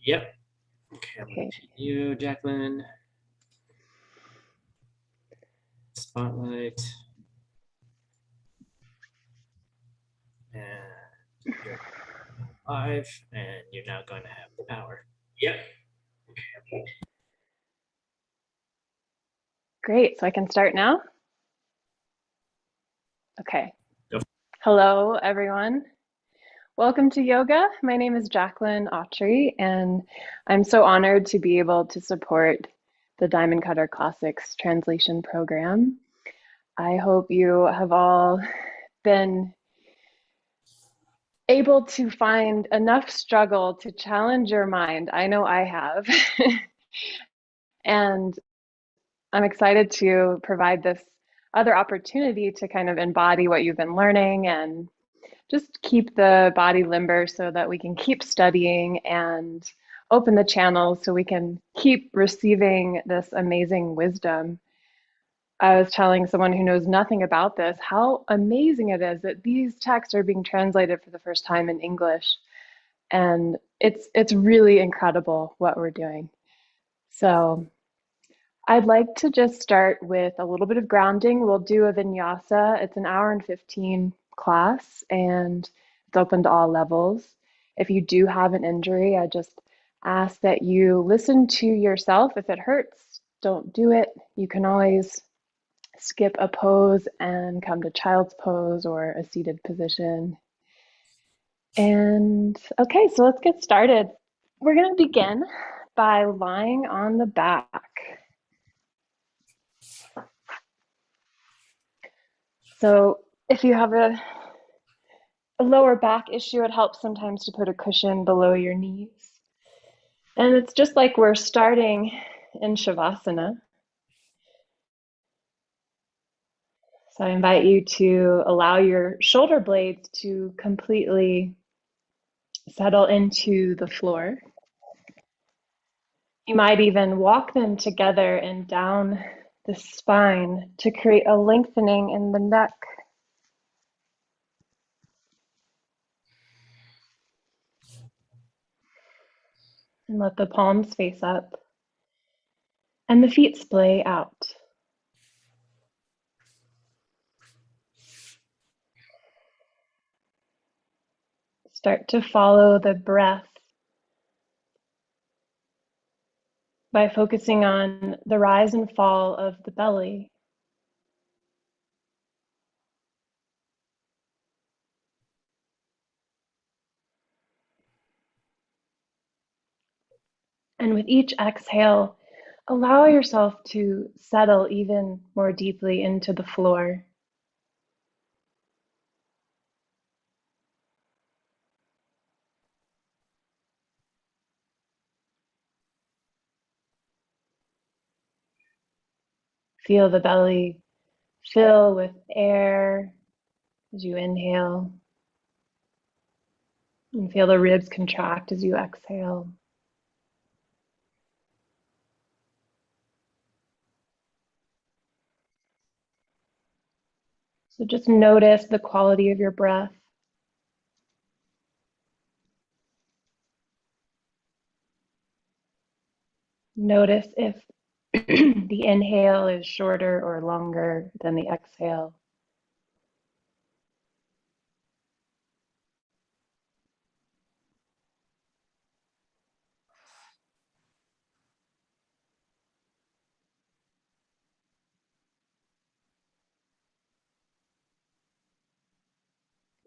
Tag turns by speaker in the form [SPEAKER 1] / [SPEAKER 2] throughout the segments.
[SPEAKER 1] Yep. Okay, I'm going to you, Jacquelyn. Spotlight. And you're live, and you're now going to have the power. Yep. Okay.
[SPEAKER 2] Great, so I can start now? Okay.
[SPEAKER 1] Go.
[SPEAKER 2] Hello, everyone. Welcome to yoga. My name is Jacquelyn Autrey, and I'm so honored to be able to support the Diamond Cutter Classics translation program. I hope you have all been able to find enough struggle to challenge your mind. I know I have. And I'm excited to provide this other opportunity to kind of embody what you've been learning and just keep the body limber so that we can keep studying and open the channels so we can keep receiving this amazing wisdom. I was telling someone who knows nothing about this how amazing it is that these texts are being translated for the first time in English. And it's really incredible what we're doing. So I'd like to just start with a little bit of grounding. We'll do a vinyasa. It's an hour and 15 class, and it's open to all levels. If you do have an injury, I just ask that you listen to yourself. If it hurts, don't do it. You can always skip a pose and come to child's pose or a seated position. And okay, so let's get started. We're going to begin by lying on the back. So if you have a lower back issue, it helps sometimes to put a cushion below your knees. And it's just like we're starting in Shavasana. So I invite you to allow your shoulder blades to completely settle into the floor. You might even walk them together and down the spine to create a lengthening in the neck. And let the palms face up and the feet splay out. Start to follow the breath by focusing on the rise and fall of the belly. And with each exhale, allow yourself to settle even more deeply into the floor. Feel the belly fill with air as you inhale, and feel the ribs contract as you exhale. So just notice the quality of your breath. Notice if the inhale is shorter or longer than the exhale.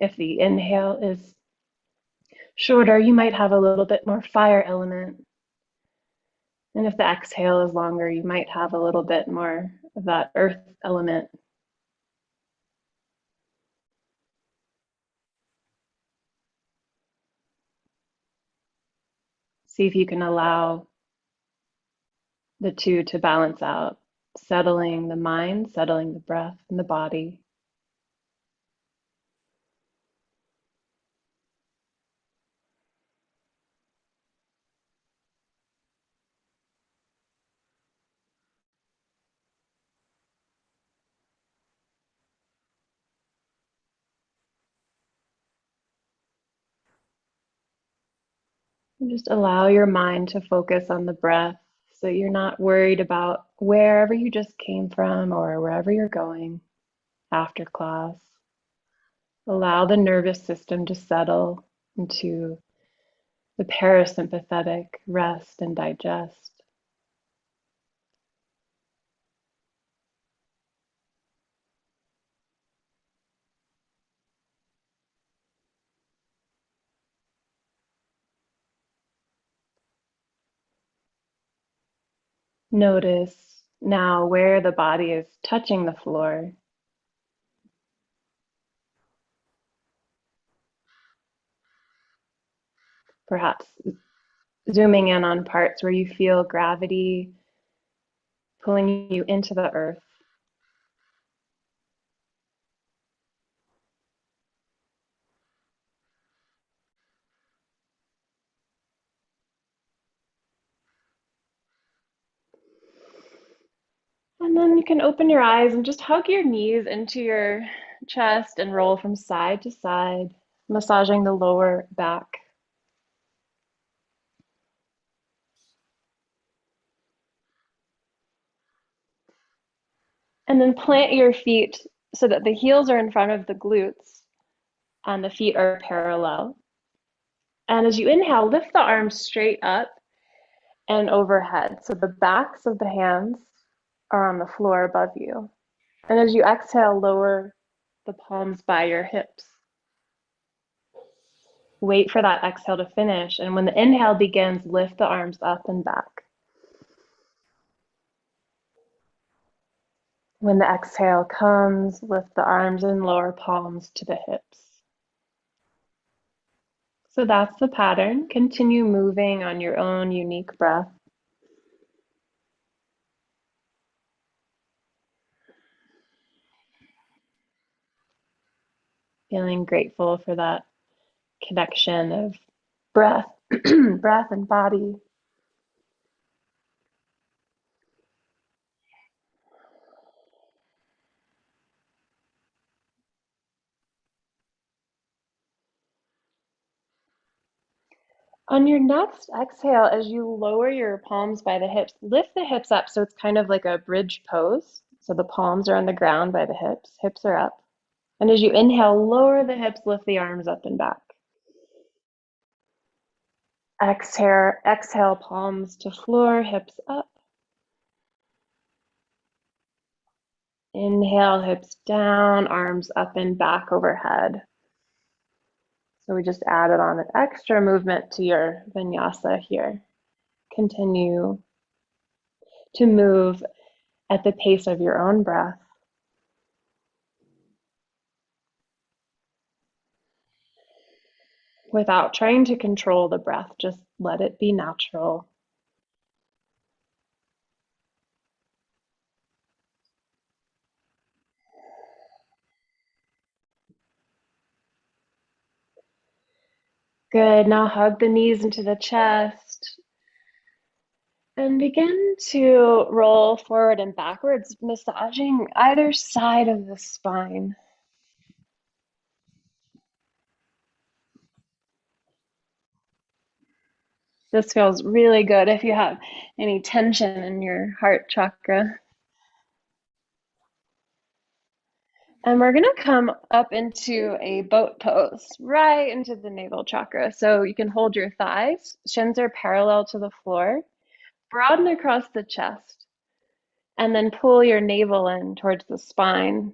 [SPEAKER 2] If the inhale is shorter, you might have a little bit more fire element. And if the exhale is longer, you might have a little bit more of that earth element. See if you can allow the two to balance out, settling the mind, settling the breath and the body. And just allow your mind to focus on the breath so you're not worried about wherever you just came from or wherever you're going after class. Allow the nervous system to settle into the parasympathetic rest and digest. Notice now where the body is touching the floor. Perhaps zooming in on parts where you feel gravity pulling you into the earth. And then you can open your eyes and just hug your knees into your chest and roll from side to side, massaging the lower back. And then plant your feet so that the heels are in front of the glutes and the feet are parallel. And as you inhale, lift the arms straight up and overhead. So the backs of the hands are on the floor above you. And as you exhale, lower the palms by your hips. Wait for that exhale to finish. And when the inhale begins, lift the arms up and back. When the exhale comes, lift the arms and lower palms to the hips. So that's the pattern. Continue moving on your own unique breath. Feeling grateful for that connection of breath, breath and body. On your next exhale, as you lower your palms by the hips, lift the hips up so it's kind of like a bridge pose. So the palms are on the ground by the hips are up. And as you inhale, lower the hips, lift the arms up and back. Exhale, palms to floor, hips up. Inhale, hips down, arms up and back overhead. So we just added on an extra movement to your vinyasa here. Continue to move at the pace of your own breath. Without trying to control the breath, just let it be natural. Good. Now hug the knees into the chest and begin to roll forward and backwards, massaging either side of the spine. This feels really good if you have any tension in your heart chakra. And we're going to come up into a boat pose, right into the navel chakra. So you can hold your thighs, shins are parallel to the floor, broaden across the chest, and then pull your navel in towards the spine.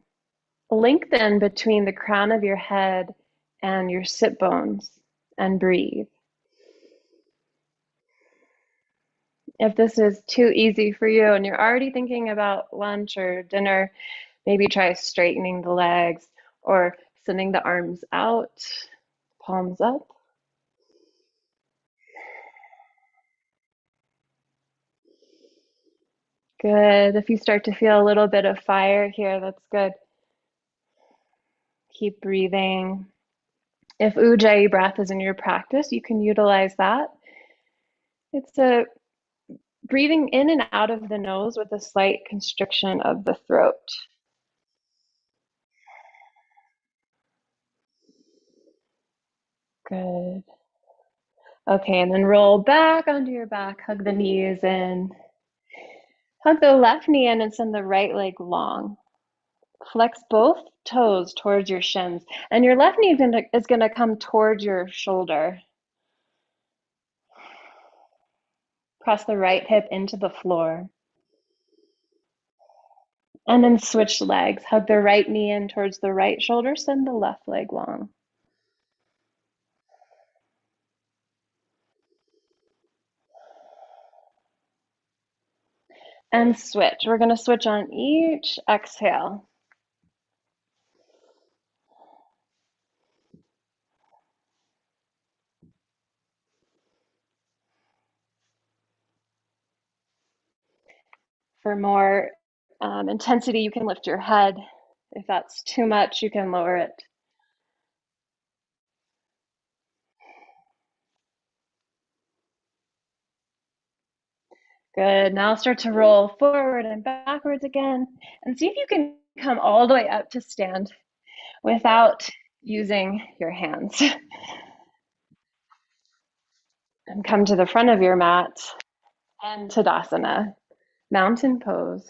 [SPEAKER 2] Lengthen between the crown of your head and your sit bones and breathe. If this is too easy for you and you're already thinking about lunch or dinner, maybe try straightening the legs or sending the arms out, palms up. Good. If you start to feel a little bit of fire here, that's good. Keep breathing. If Ujjayi breath is in your practice, you can utilize that. It's a breathing in and out of the nose with a slight constriction of the throat. Good. Okay, and then roll back onto your back, hug the knees in. Hug the left knee in and send the right leg long. Flex both toes towards your shins, and your left knee is gonna come towards your shoulder. Press the right hip into the floor. And then switch legs. Hug the right knee in towards the right shoulder, send the left leg long. And switch. We're gonna switch on each exhale. For more intensity, you can lift your head. If that's too much, you can lower it. Good. Now start to roll forward and backwards again, and see if you can come all the way up to stand without using your hands. And come to the front of your mat and Tadasana, mountain pose.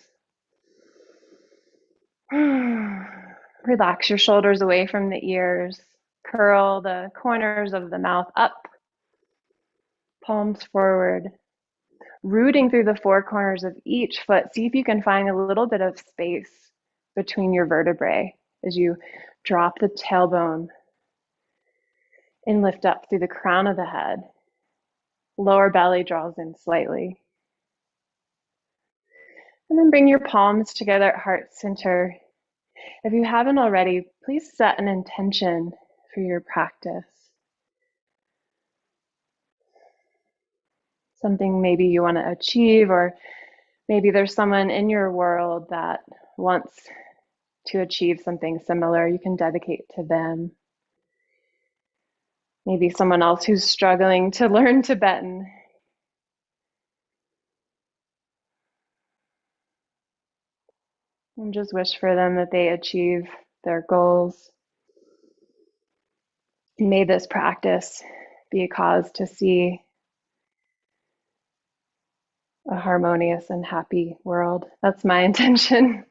[SPEAKER 2] Relax your shoulders away from the ears. Curl the corners of the mouth up, palms forward. Rooting through the four corners of each foot, see if you can find a little bit of space between your vertebrae as you drop the tailbone and lift up through the crown of the head. Lower belly draws in slightly. And then bring your palms together at heart center. If you haven't already, please set an intention for your practice. Something maybe you want to achieve, or maybe there's someone in your world that wants to achieve something similar. You can dedicate to them. Maybe someone else who's struggling to learn Tibetan. And just wish for them that they achieve their goals. May this practice be a cause to see a harmonious and happy world. That's my intention.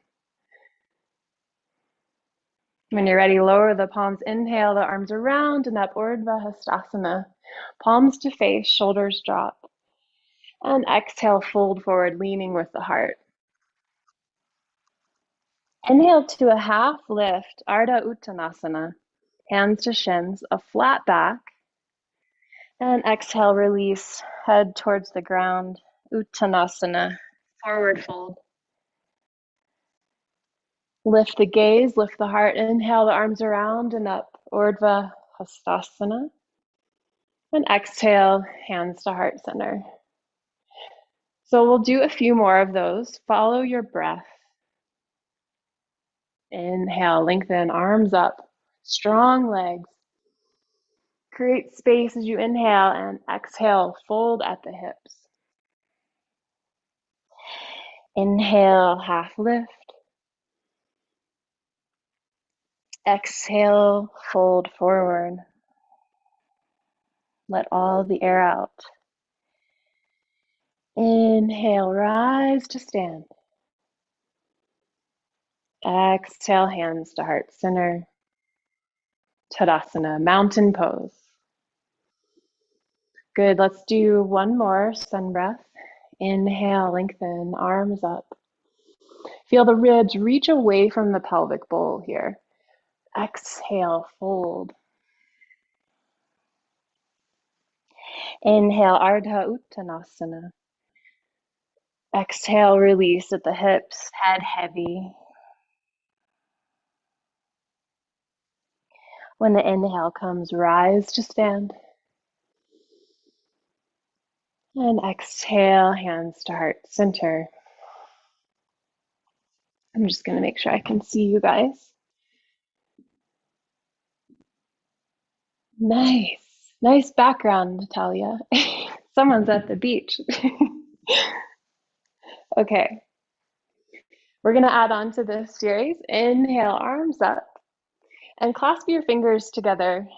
[SPEAKER 2] When you're ready, lower the palms. Inhale the arms around and up, Urdhva Hastasana. Palms to face, shoulders drop. And exhale, fold forward, leaning with the heart. Inhale to a half lift, Arda Uttanasana. Hands to shins, a flat back. And exhale, release, head towards the ground, Uttanasana, forward fold. Lift the gaze, lift the heart. Inhale the arms around and up, Urdhva Hastasana. And exhale, hands to heart center. So we'll do a few more of those. Follow your breath. Inhale, lengthen, arms up, strong legs. Create space as you inhale, and exhale, fold at the hips. Inhale, half lift. Exhale, fold forward. Let all the air out. Inhale, rise to stand. Exhale, hands to heart center. Tadasana, mountain pose. Good, let's do one more sun breath. Inhale, lengthen, arms up. Feel the ribs reach away from the pelvic bowl here. Exhale, fold. Inhale, Ardha Uttanasana. Exhale, release at the hips, head heavy. When the inhale comes, rise to stand. And exhale, hands to heart center. I'm just going to make sure I can see you guys. Nice. Nice background, Natalia. Someone's at the beach. Okay. We're going to add on to this series. Inhale, arms up. And clasp your fingers together.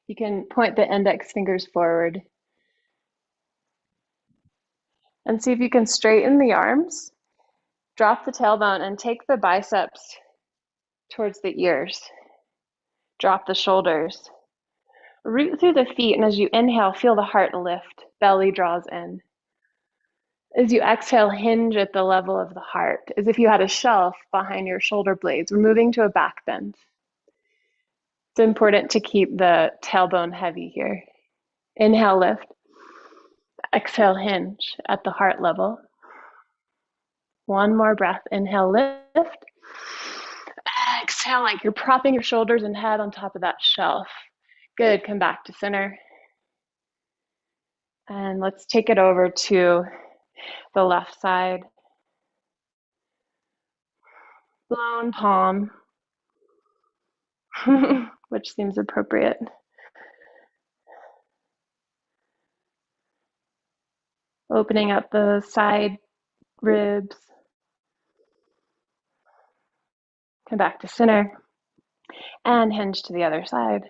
[SPEAKER 2] You can point the index fingers forward and see if you can straighten the arms. Drop the tailbone and take the biceps towards the ears. Drop the shoulders. Root through the feet, and as you inhale, feel the heart lift, belly draws in. As you exhale, hinge at the level of the heart, as if you had a shelf behind your shoulder blades. We're moving to a back bend. It's important to keep the tailbone heavy here. Inhale, lift. Exhale, hinge at the heart level. One more breath. Inhale, lift. Exhale, like you're propping your shoulders and head on top of that shelf. Good. Come back to center. And let's take it over to the left side. Blown palm, which seems appropriate. Opening up the side ribs. Come back to center. And hinge to the other side.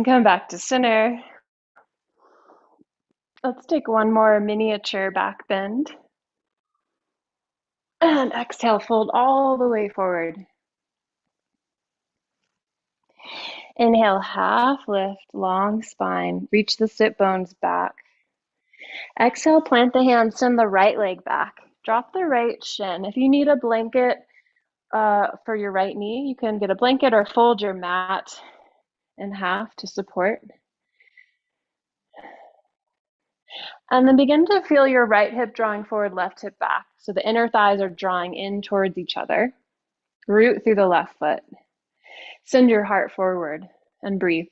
[SPEAKER 2] Come back to center. Let's take one more miniature back bend. And exhale, fold all the way forward. Inhale, half lift, long spine. Reach the sit bones back. Exhale, plant the hands, send the right leg back. Drop the right shin. If you need a blanket for your right knee, you can get a blanket or fold your mat in half to support. And then begin to feel your right hip drawing forward, left hip back. So the inner thighs are drawing in towards each other. Root through the left foot. Send your heart forward and breathe.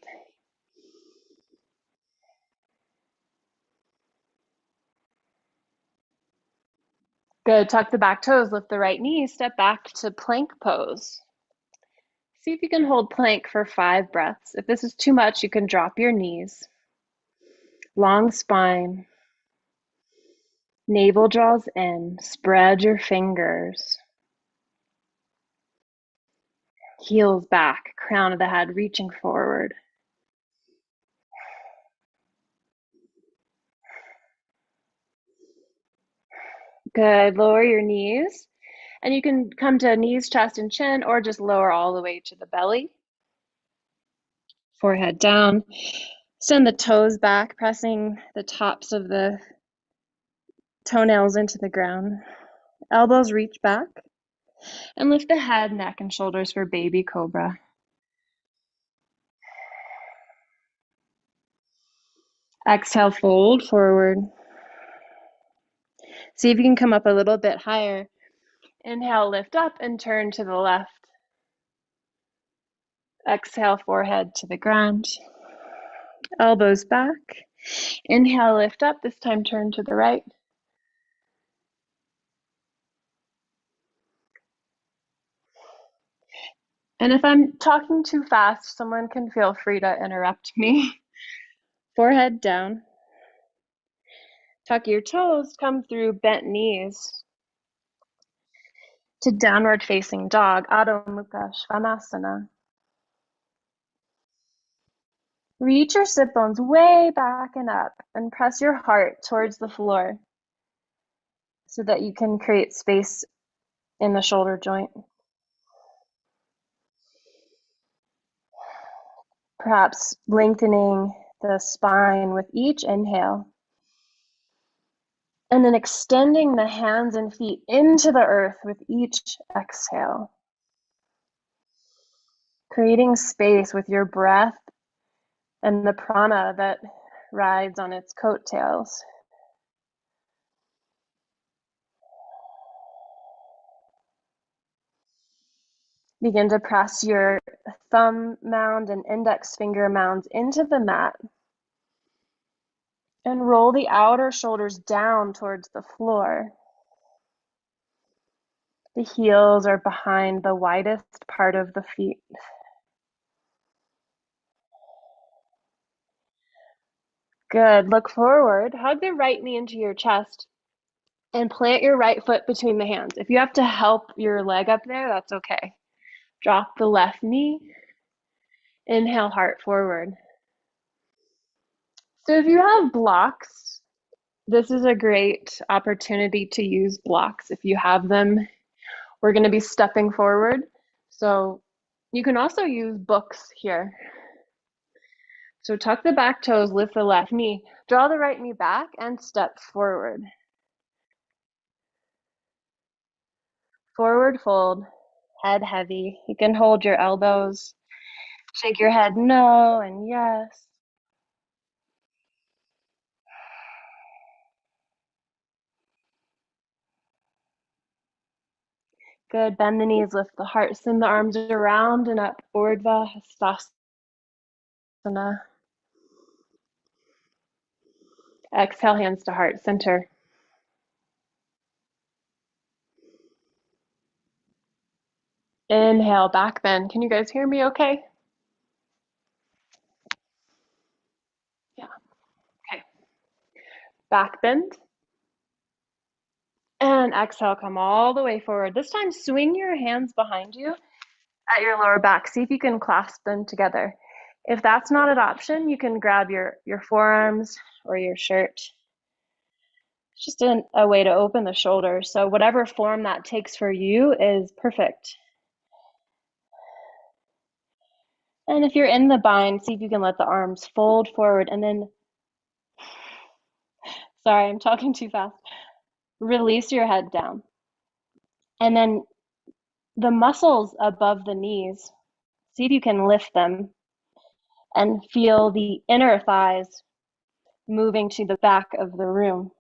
[SPEAKER 2] Good. Tuck the back toes, lift the right knee, step back to plank pose. See if you can hold plank for 5 breaths. If this is too much, you can drop your knees. Long spine. Navel draws in. Spread your fingers. Heels back, crown of the head reaching forward. Good. Lower your knees. And you can come to knees, chest, and chin, or just lower all the way to the belly. Forehead down. Send the toes back, pressing the tops of the toenails into the ground. Elbows reach back. And lift the head, neck, and shoulders for baby cobra. Exhale, fold forward. See if you can come up a little bit higher. Inhale, lift up and turn to the left. Exhale, forehead to the ground. Elbows back. Inhale, lift up. This time turn to the right. And if I'm talking too fast, someone can feel free to interrupt me. Forehead down. Tuck your toes, come through bent knees to downward facing dog, Adho Mukha Svanasana. Reach your sit bones way back and up and press your heart towards the floor so that you can create space in the shoulder joint. Perhaps lengthening the spine with each inhale. And then extending the hands and feet into the earth with each exhale. Creating space with your breath and the prana that rides on its coattails. Begin to press your thumb mound and index finger mounds into the mat. And roll the outer shoulders down towards the floor. The heels are behind the widest part of the feet. Good. Look forward. Hug the right knee into your chest and plant your right foot between the hands. If you have to help your leg up there, that's okay. Drop the left knee. Inhale, heart forward. So if you have blocks, this is a great opportunity to use blocks. If you have them, we're going to be stepping forward. So you can also use books here. So tuck the back toes, lift the left knee, draw the right knee back and step forward. Forward fold, head heavy. You can hold your elbows, shake your head no and yes. Good, bend the knees, lift the heart, send the arms around and up, Urdhva Hastasana. Exhale, hands to heart center. Inhale, back bend. Can you guys hear me okay? Yeah, okay. Back bend. And exhale, come all the way forward. This time, swing your hands behind you at your lower back. See if you can clasp them together. If that's not an option, you can grab your forearms or your shirt. It's just a way to open the shoulders. So whatever form that takes for you is perfect. And if you're in the bind, see if you can let the arms fold forward and then, sorry, I'm talking too fast. Release your head down. And then the muscles above the knees, see if you can lift them and feel the inner thighs moving to the back of the room.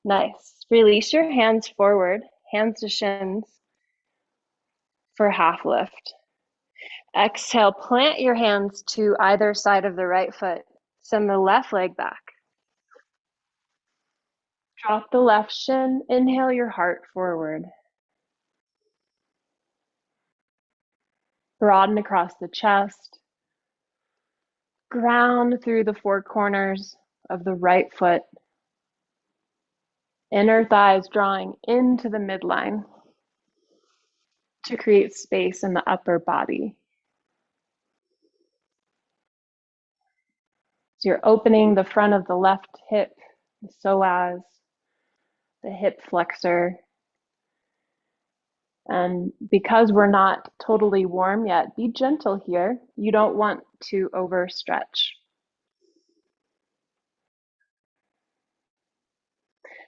[SPEAKER 2] Nice. Release your hands forward, hands to shins for half lift. Exhale, plant your hands to either side of the right foot. Send the left leg back. Drop the left shin. Inhale your heart forward. Broaden across the chest. Ground through the four corners of the right foot. Inner thighs drawing into the midline to create space in the upper body. So you're opening the front of the left hip, the psoas, the hip flexor. And because we're not totally warm yet, be gentle here. You don't want to overstretch.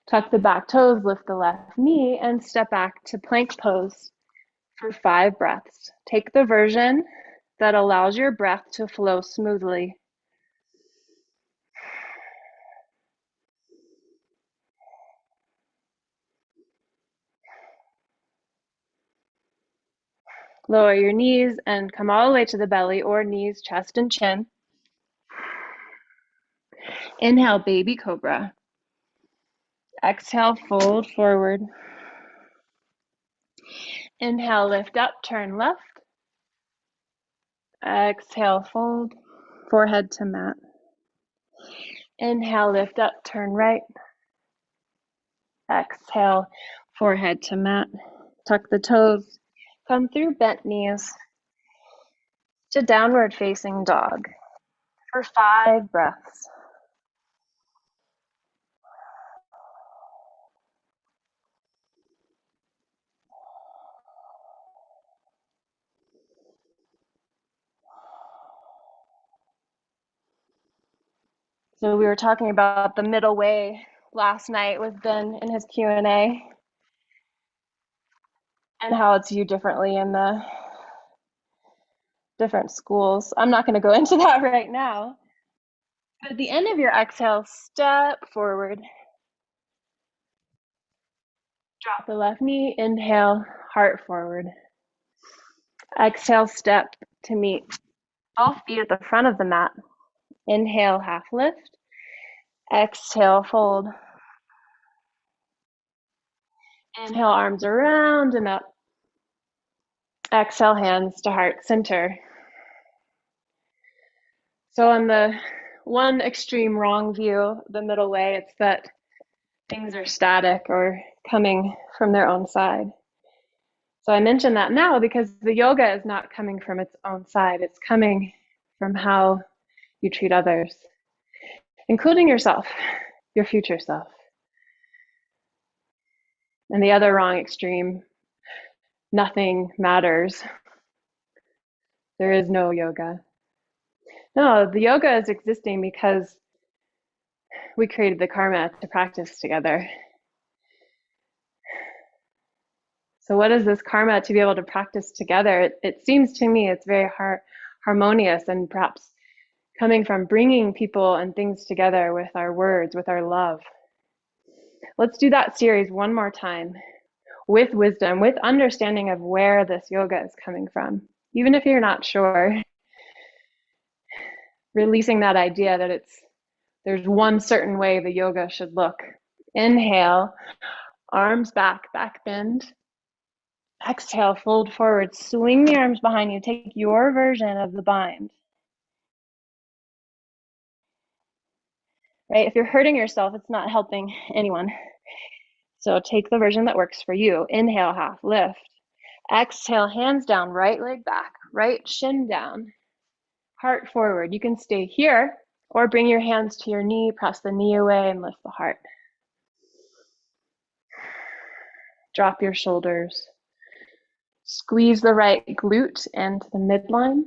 [SPEAKER 2] Tuck the back toes, lift the left knee, and step back to plank pose for 5 breaths. Take the version that allows your breath to flow smoothly. Lower your knees and come all the way to the belly, or knees, chest, and chin. Inhale, baby cobra. Exhale, fold forward. Inhale, lift up, turn left. Exhale, fold, forehead to mat. Inhale, lift up, turn right. Exhale, forehead to mat. Tuck the toes. Come through bent knees to downward facing dog for 5 breaths. So we were talking about the middle way last night with Ben in his Q&A and how it's viewed differently in the different schools. I'm not going to go into that right now. But at the end of your exhale, step forward. Drop the left knee, inhale, heart forward. Exhale, step to meet all feet at the front of the mat. Inhale, half lift. Exhale, fold. Inhale, arms around and up. Exhale, hands to heart center. So on the one extreme wrong view, the middle way. It's that things are static or coming from their own side. So I mention that now because the yoga is not coming from its own side. It's coming from how you treat others, including yourself, your future self. And the other wrong extreme, nothing matters. There is no yoga. No, the yoga is existing because we created the karma to practice together. So what is this karma to be able to practice together? It seems to me it's very harmonious, and perhaps coming from bringing people and things together with our words, with our love. Let's do that series one more time with wisdom, with understanding of where this yoga is coming from. Even if you're not sure, releasing that idea that there's one certain way the yoga should look. Inhale, arms back, back bend. Exhale, fold forward, swing the arms behind you. Take your version of the bind. Right? If you're hurting yourself, it's not helping anyone. So take the version that works for you. Inhale, half lift. Exhale, hands down, right leg back, right shin down, heart forward. You can stay here or bring your hands to your knee, press the knee away and lift the heart. Drop your shoulders. Squeeze the right glute into the midline.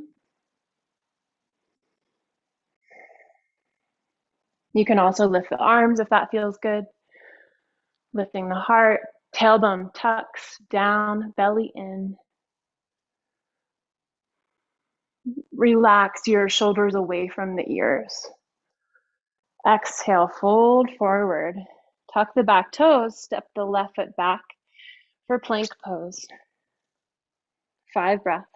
[SPEAKER 2] You can also lift the arms if that feels good. Lifting the heart, tailbone tucks down, belly in. Relax your shoulders away from the ears. Exhale, fold forward. Tuck the back toes, step the left foot back for plank pose. 5 breaths.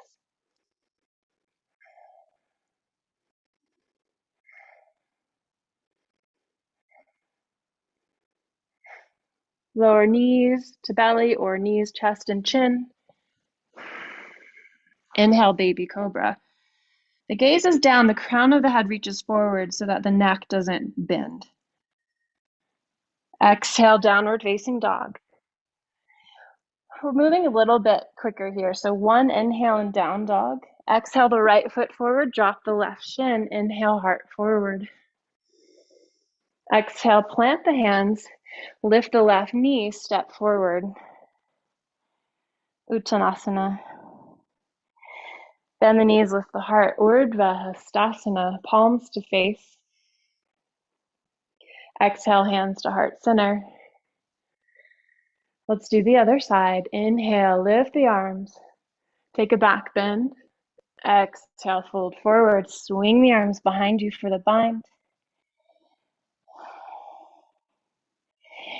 [SPEAKER 2] Lower knees to belly or knees, chest, and chin. Inhale, baby cobra. The gaze is down, the crown of the head reaches forward so that the neck doesn't bend. Exhale, downward facing dog. We're moving a little bit quicker here. So one inhale and down dog. Exhale the right foot forward, drop the left shin. Inhale, heart forward. Exhale, plant the hands, lift the left knee, step forward. Uttanasana. Bend the knees, lift the heart. Urdhva Hastasana, palms to face. Exhale, hands to heart center. Let's do the other side. Inhale, lift the arms. Take a back bend. Exhale, fold forward. Swing the arms behind you for the bind.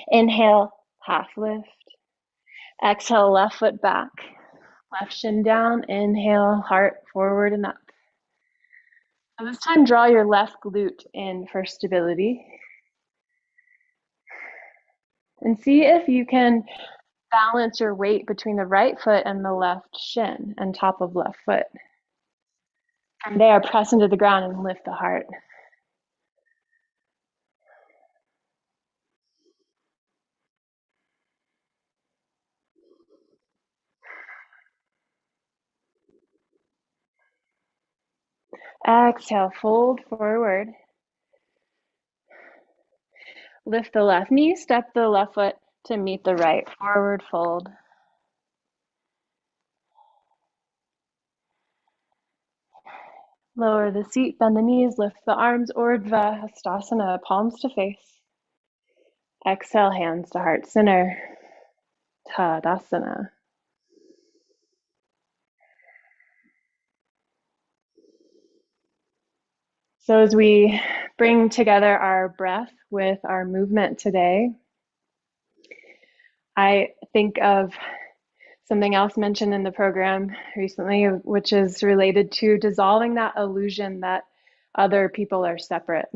[SPEAKER 2] Inhale, half lift. Exhale, left foot back. Left shin down. Inhale, heart forward and up. So this time, draw your left glute in for stability. And see if you can balance your weight between the right foot and the left shin and top of left foot. From there, press into the ground and lift the heart. Exhale, fold forward. Lift the left knee, step the left foot to meet the right. Forward fold. Lower the seat, bend the knees, lift the arms, Urdhva Hastasana, palms to face. Exhale, hands to heart center. Tadasana. So as we bring together our breath with our movement today, I think of something else mentioned in the program recently, which is related to dissolving that illusion that other people are separate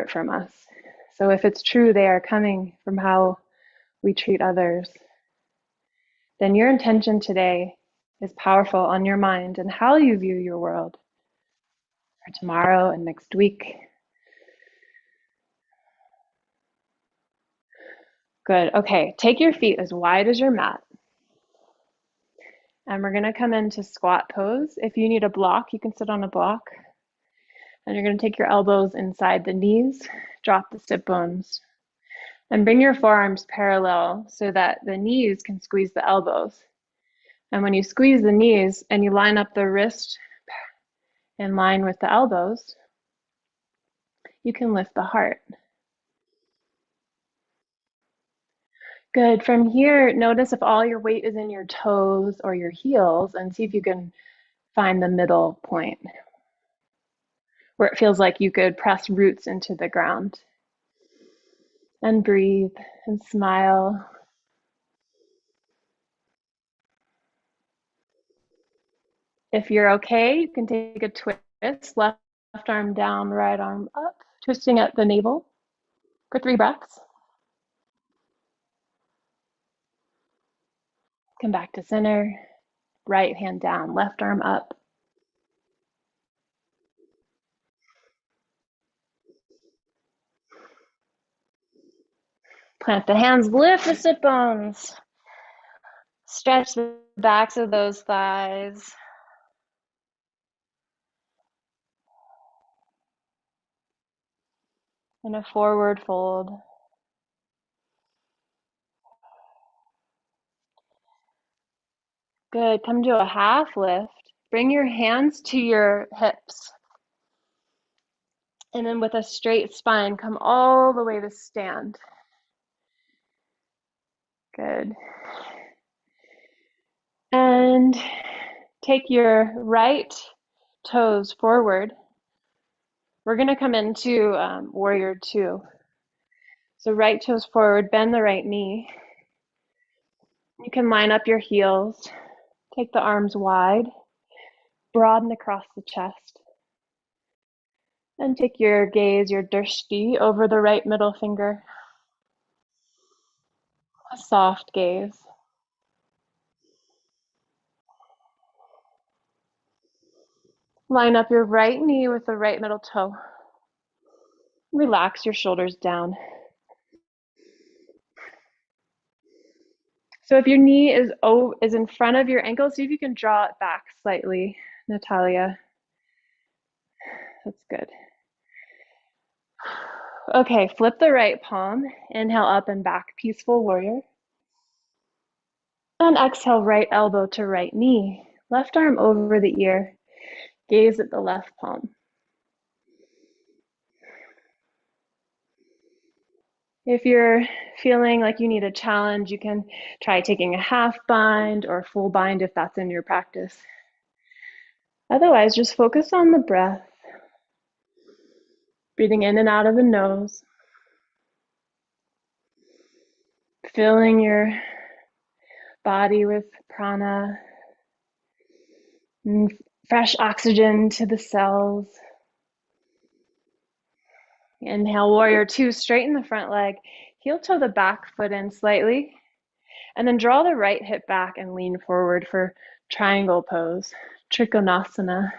[SPEAKER 2] from us. So if it's true they are coming from how we treat others, then your intention today is powerful on your mind and how you view your world. for tomorrow and next week. Good. Okay, take your feet as wide as your mat. And we're going to come into squat pose. If you need a block, you can sit on a block. And you're going to take your elbows inside the knees, drop the sit bones, and bring your forearms parallel so that the knees can squeeze the elbows. And when you squeeze the knees and you line up the wrist in line with the elbows, you can lift the heart. Good. From here, notice if all your weight is in your toes or your heels, and see if you can find the middle point where it feels like you could press roots into the ground. And breathe and smile. If you're okay, you can take a twist, left arm down, right arm up, twisting at the navel for 3 breaths. Come back to center, right hand down, left arm up. Plant the hands, lift the sit bones. Stretch the backs of those thighs. In a forward fold. Good. Come to a half lift. Bring your hands to your hips. And then with a straight spine, come all the way to stand. Good. And take your right toes forward. We're going to come into warrior 2. So right toes forward, bend the right knee. You can line up your heels. Take the arms wide. Broaden across the chest. And take your gaze, your drishti, over the right middle finger. A soft gaze. Line up your right knee with the right middle toe. Relax your shoulders down. So if your knee is in front of your ankle, see if you can draw it back slightly, Natalia. That's good. Okay, flip the right palm. Inhale up and back, peaceful warrior. And exhale, right elbow to right knee. Left arm over the ear. Gaze at the left palm. If you're feeling like you need a challenge, you can try taking a half bind or full bind if that's in your practice. Otherwise, just focus on the breath. Breathing in and out of the nose. Filling your body with prana and fresh oxygen to the cells. Inhale, warrior 2, straighten the front leg. Heel toe the back foot in slightly. And then draw the right hip back and lean forward for triangle pose, Trikonasana.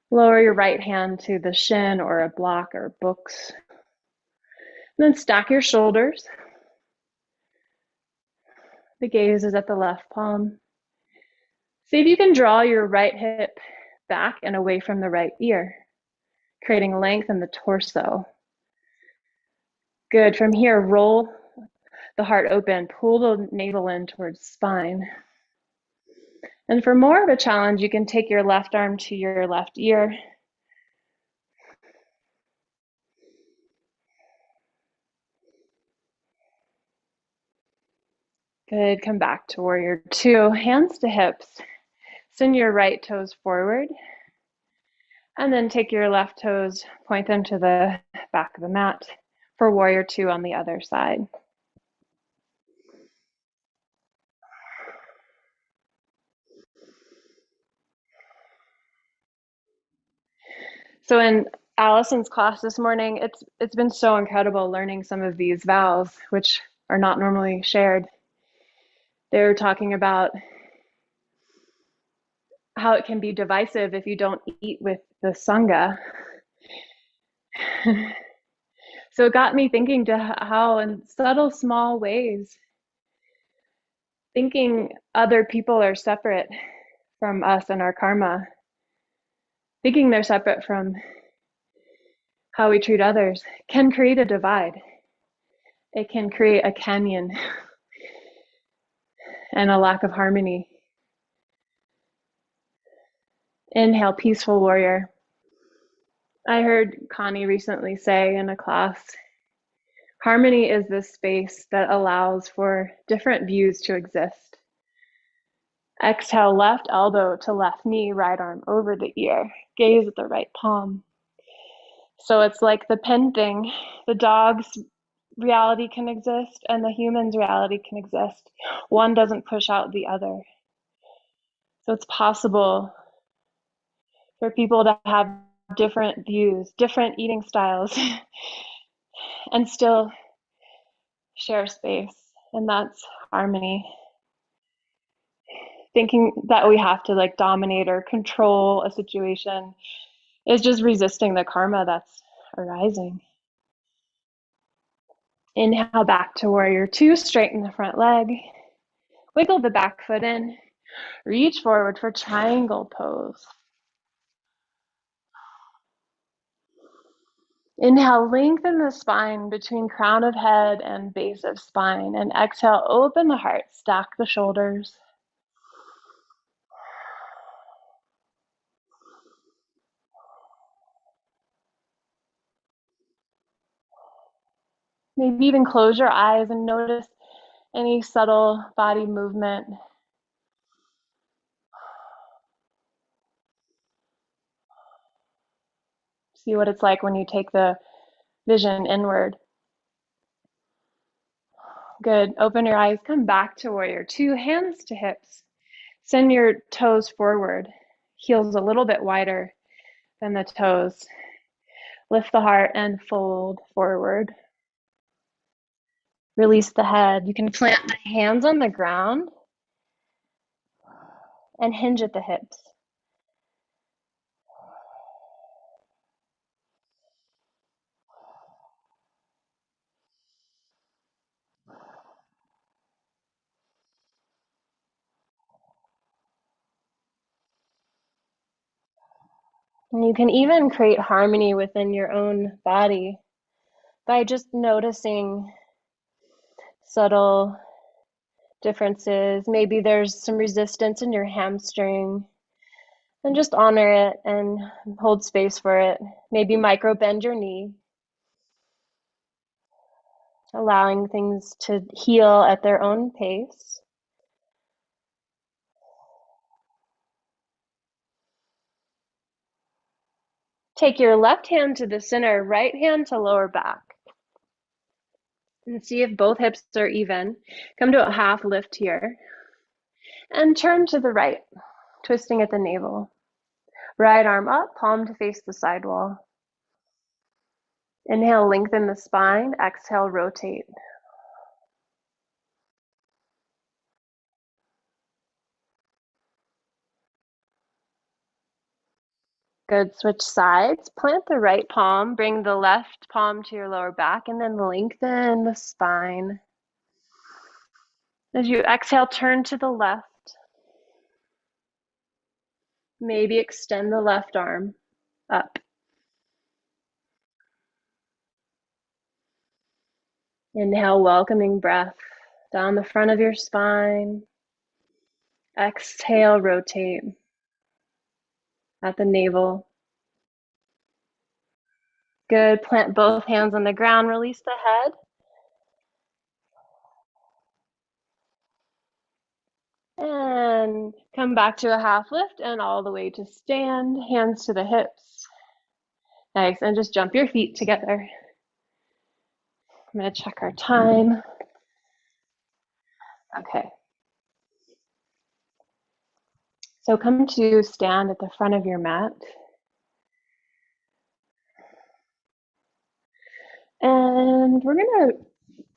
[SPEAKER 2] Lower your right hand to the shin or a block or books. And then stack your shoulders. The gaze is at the left palm. See if you can draw your right hip back and away from the right ear, creating length in the torso. Good. From here, roll the heart open, pull the navel in towards spine. And for more of a challenge, you can take your left arm to your left ear. Good. Come back to warrior 2. Hands to hips. Send your right toes forward. And then take your left toes, point them to the back of the mat for warrior 2 on the other side. So in Allison's class this morning, it's been so incredible learning some of these vows, which are not normally shared. They were talking about how it can be divisive if you don't eat with the Sangha. So it got me thinking to how in subtle, small ways, thinking other people are separate from us and our karma, thinking they're separate from how we treat others, can create a divide. It can create a canyon and a lack of harmony. Inhale, peaceful warrior. I heard Connie recently say in a class, harmony is this space that allows for different views to exist. Exhale, left elbow to left knee, right arm over the ear. Gaze at the right palm. So it's like the pen thing. The dog's reality can exist and the human's reality can exist. One doesn't push out the other. So it's possible for people to have different views, different eating styles, and still share space. And that's harmony. Thinking that we have to like dominate or control a situation is just resisting the karma that's arising. Inhale back to warrior two, straighten the front leg. Wiggle the back foot in. Reach forward for triangle pose. Inhale, lengthen the spine between crown of head and base of spine. And exhale, open the heart, stack the shoulders. Maybe even close your eyes and notice any subtle body movement. See what it's like when you take the vision inward. Good. Open your eyes. Come back to warrior two, hands to hips. Send your toes forward. Heels a little bit wider than the toes. Lift the heart and fold forward. Release the head. You can plant the hands on the ground and hinge at the hips. And you can even create harmony within your own body by just noticing subtle differences. Maybe there's some resistance in your hamstring, and just honor it and hold space for it. Maybe micro bend your knee, allowing things to heal at their own pace. Take your left hand to the center, right hand to lower back. And see if both hips are even. Come to a half lift here. And turn to the right, twisting at the navel. Right arm up, palm to face the sidewall. Inhale, lengthen the spine. Exhale, rotate. Good, switch sides. Plant the right palm, bring the left palm to your lower back, and then lengthen the spine. As you exhale, turn to the left. Maybe extend the left arm up. Inhale, welcoming breath down the front of your spine. Exhale, rotate at the navel. Good, plant both hands on the ground, release the head. And come back to a half lift and all the way to stand, hands to the hips. Nice, and just jump your feet together. I'm gonna check our time. Okay. So come to stand at the front of your mat. And we're gonna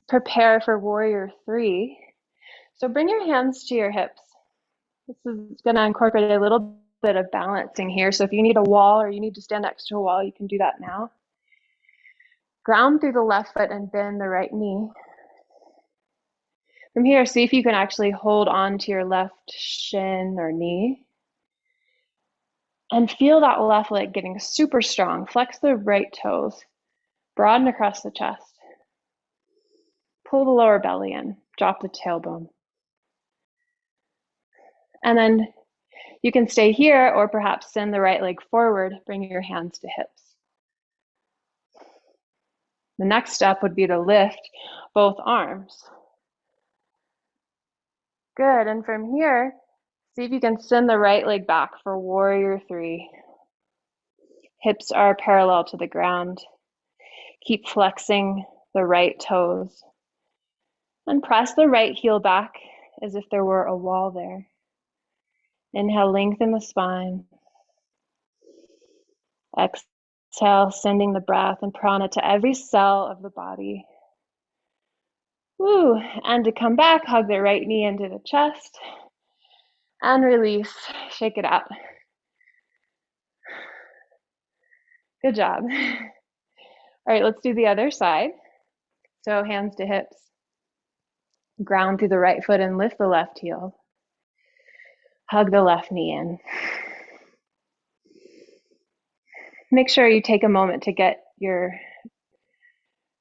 [SPEAKER 2] prepare for warrior three. So bring your hands to your hips. This is gonna incorporate a little bit of balancing here. So if you need a wall or you need to stand next to a wall, you can do that now. Ground through the left foot and bend the right knee. From here, see if you can actually hold on to your left shin or knee. And feel that left leg getting super strong. Flex the right toes. Broaden across the chest. Pull the lower belly in. Drop the tailbone. And then you can stay here or perhaps send the right leg forward. Bring your hands to hips. The next step would be to lift both arms. Good. And from here, see if you can send the right leg back for warrior three. Hips are parallel to the ground. Keep flexing the right toes. And press the right heel back as if there were a wall there. Inhale, lengthen the spine. Exhale, sending the breath and prana to every cell of the body. Woo. And to come back, hug the right knee into the chest. And release. Shake it out. Good job. All right, let's do the other side. So hands to hips. Ground through the right foot and lift the left heel. Hug the left knee in. Make sure you take a moment to get your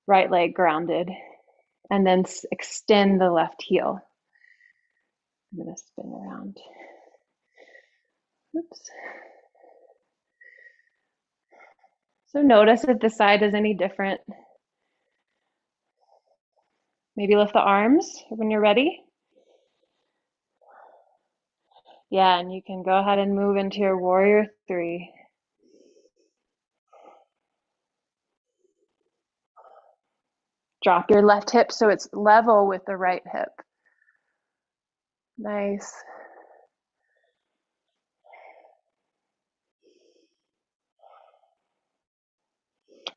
[SPEAKER 2] right leg grounded and then extend the left heel. I'm going to spin around. Oops. So notice if the side is any different. Maybe lift the arms when you're ready. Yeah, and you can go ahead and move into your warrior three. Drop your left hip so it's level with the right hip. Nice.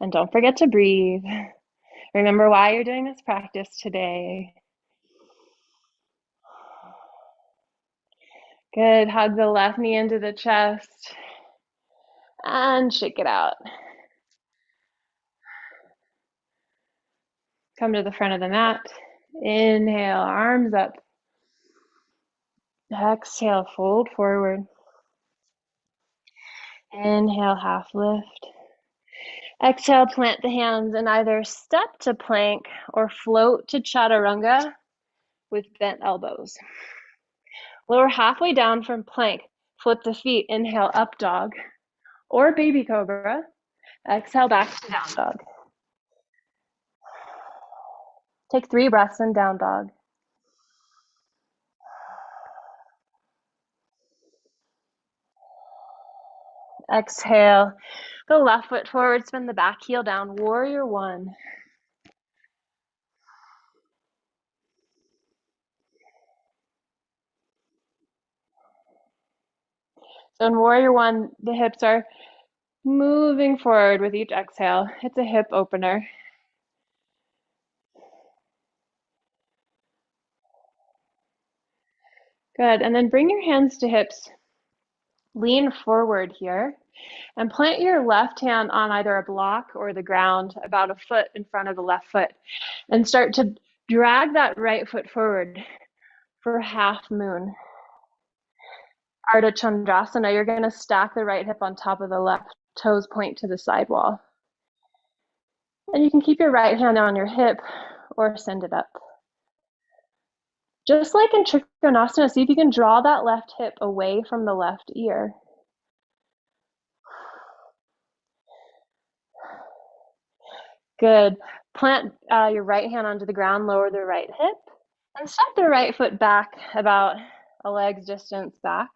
[SPEAKER 2] And don't forget to breathe. Remember why you're doing this practice today. Good. Hug the left knee into the chest and shake it out. Come to the front of the mat. Inhale, arms up. Exhale, fold forward. Inhale, half lift. Exhale, plant the hands and either step to plank or float to chaturanga with bent elbows. Lower halfway down from plank. Flip the feet. Inhale, up dog or baby cobra. Exhale, back to down dog. Take 3 breaths in down dog. Exhale, the left foot forward, spin the back heel down, warrior one. So in warrior one, the hips are moving forward with each exhale. It's a hip opener. Good, and then bring your hands to hips. Lean forward here and plant your left hand on either a block or the ground about a foot in front of the left foot and start to drag that right foot forward for half moon. Arda Chandrasana, you're going to stack the right hip on top of the left, toes point to the side wall. And you can keep your right hand on your hip or send it up. Just like in Trikonasana, see if you can draw that left hip away from the left ear. Good. Plant your right hand onto the ground, lower the right hip, and step the right foot back about a leg's distance back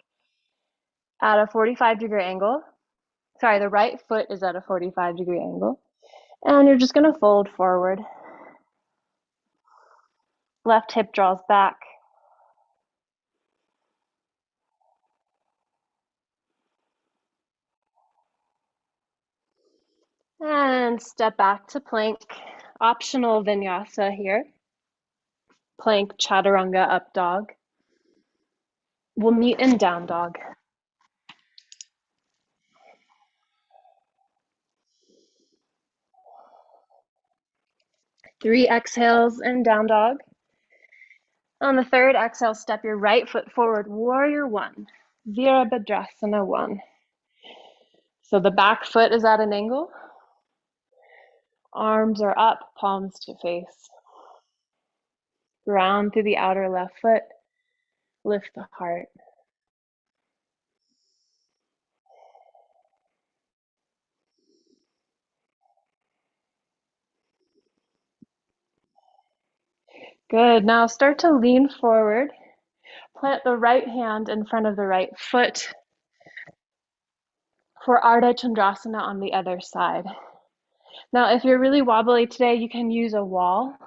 [SPEAKER 2] at a 45-degree angle. Sorry, the right foot is at a 45-degree angle. And you're just going to fold forward. Left hip draws back. And step back to plank. Optional vinyasa here. Plank, chaturanga, up dog. We'll meet in down dog. 3 exhales and down dog. On the third exhale, step your right foot forward, warrior 1, Virabhadrasana 1. So the back foot is at an angle. Arms are up, palms to face. Ground through the outer left foot. Lift the heart. Good. Now start to lean forward. Plant the right hand in front of the right foot for Arda Chandrasana on the other side. Now, if you're really wobbly today, you can use a wall,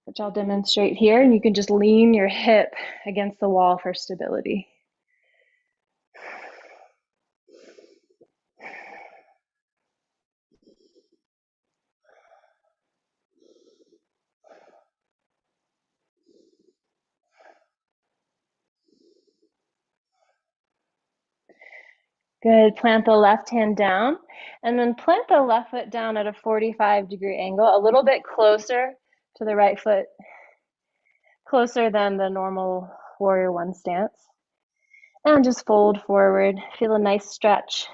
[SPEAKER 2] which I'll demonstrate here, and you can just lean your hip against the wall for stability. Good. Plant the left hand down, and then plant the left foot down at a 45-degree angle, a little bit closer to the right foot, closer than the normal warrior 1 stance. And just fold forward. Feel a nice stretch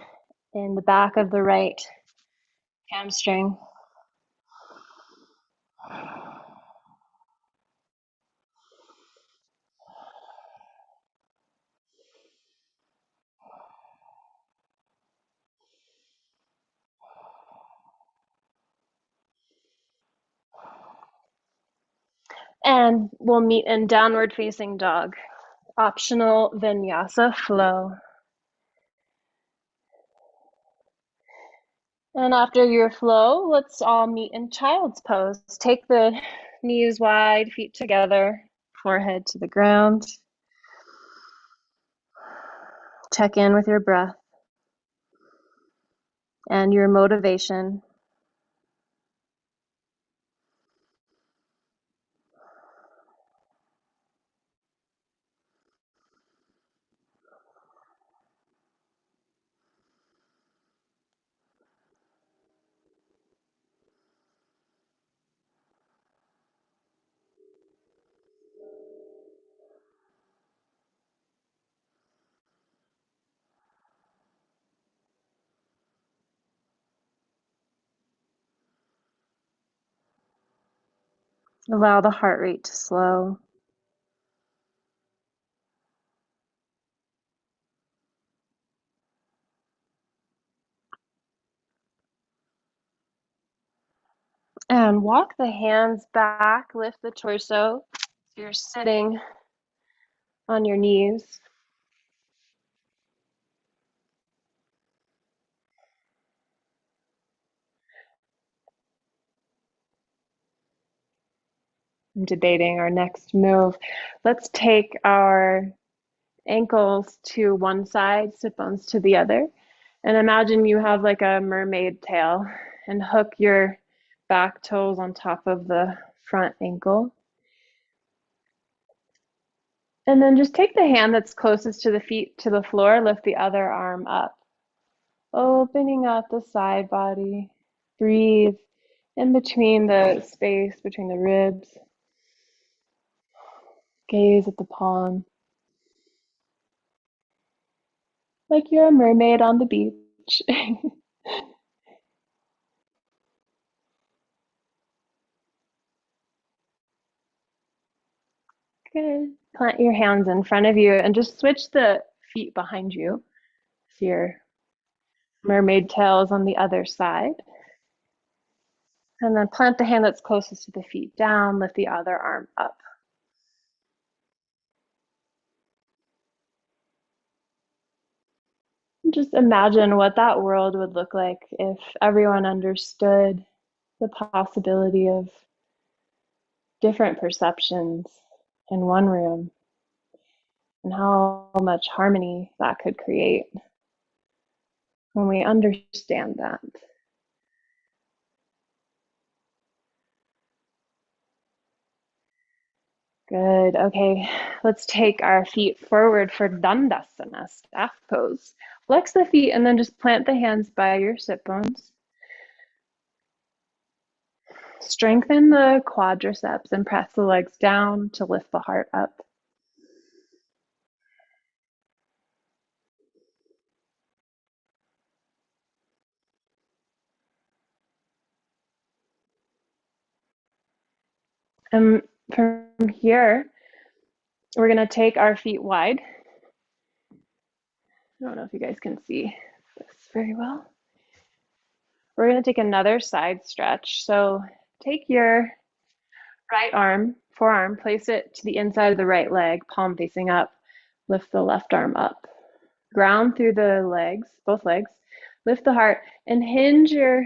[SPEAKER 2] in the back of the right hamstring. And we'll meet in downward facing dog. Optional vinyasa flow. And after your flow, let's all meet in child's pose. Take the knees wide, feet together, forehead to the ground. Check in with your breath and your motivation. Allow the heart rate to slow. And walk the hands back, lift the torso. So you're sitting on your knees. I'm debating our next move. Let's take our ankles to one side, sit bones to the other. And imagine you have like a mermaid tail and hook your back toes on top of the front ankle. And then just take the hand that's closest to the feet to the floor, lift the other arm up. Opening up the side body. Breathe in between the space between the ribs. Gaze at the palm. Like you're a mermaid on the beach. Good. Plant your hands in front of you and just switch the feet behind you. So your mermaid tail is on the other side. And then plant the hand that's closest to the feet down, lift the other arm up. Just imagine what that world would look like if everyone understood the possibility of different perceptions in one room and how much harmony that could create when we understand that. Good. Okay, let's take our feet forward for Dandasana, staff pose. Flex the feet and then just plant the hands by your sit bones. Strengthen the quadriceps and press the legs down to lift the heart up. And from here, we're going to take our feet wide. I don't know if you guys can see this very well. We're going to take another side stretch. So take your right arm, forearm, place it to the inside of the right leg, palm facing up. Lift the left arm up. Ground through the legs, both legs. Lift the heart and hinge your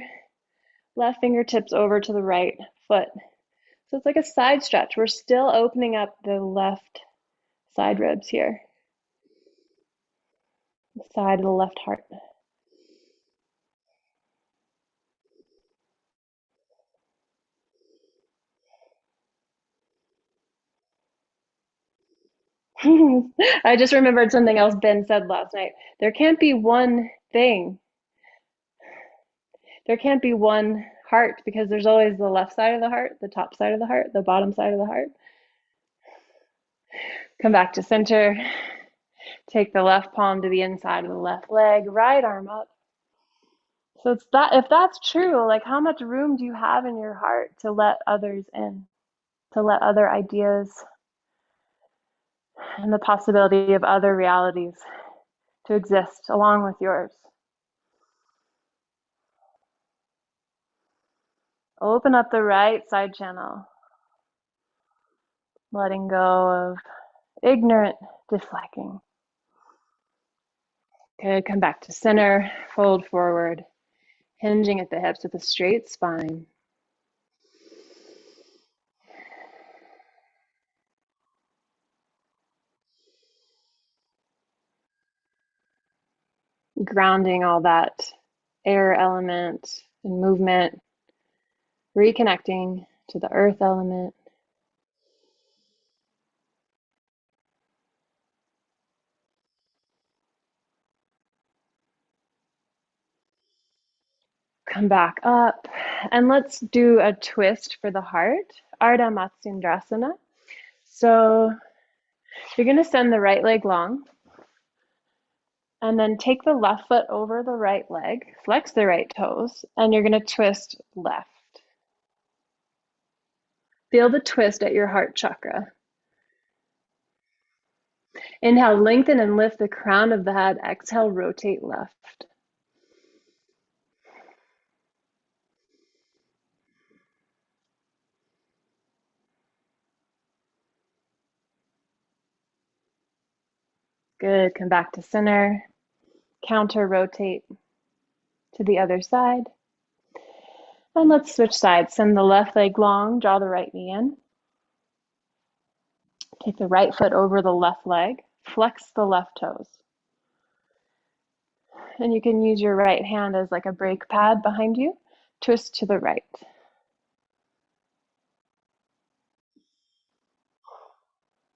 [SPEAKER 2] left fingertips over to the right foot. So it's like a side stretch. We're still opening up the left side ribs here, the side of the left heart. I just remembered something else Ben said last night. There can't be one thing. There can't be one heart because there's always the left side of the heart, the top side of the heart, the bottom side of the heart. Come back to center. Take the left palm to the inside of the left leg, right arm up. So it's that, if that's true, like how much room do you have in your heart to let others in, to let other ideas and the possibility of other realities to exist along with yours? Open up the right side channel, letting go of ignorant disliking. Good, come back to center, fold forward, hinging at the hips with a straight spine. Grounding all that air element and movement, reconnecting to the earth element. Come back up and let's do a twist for the heart, Arda Chandrasana. So you're going to send the right leg long and then take the left foot over the right leg, flex the right toes, and you're going to twist left. Feel the twist at your heart chakra. Inhale, lengthen and lift the crown of the head. Exhale, rotate left. Good, come back to center. Counter rotate to the other side. And let's switch sides. Send the left leg long, draw the right knee in. Take the right foot over the left leg, flex the left toes. And you can use your right hand as like a brake pad behind you. Twist to the right.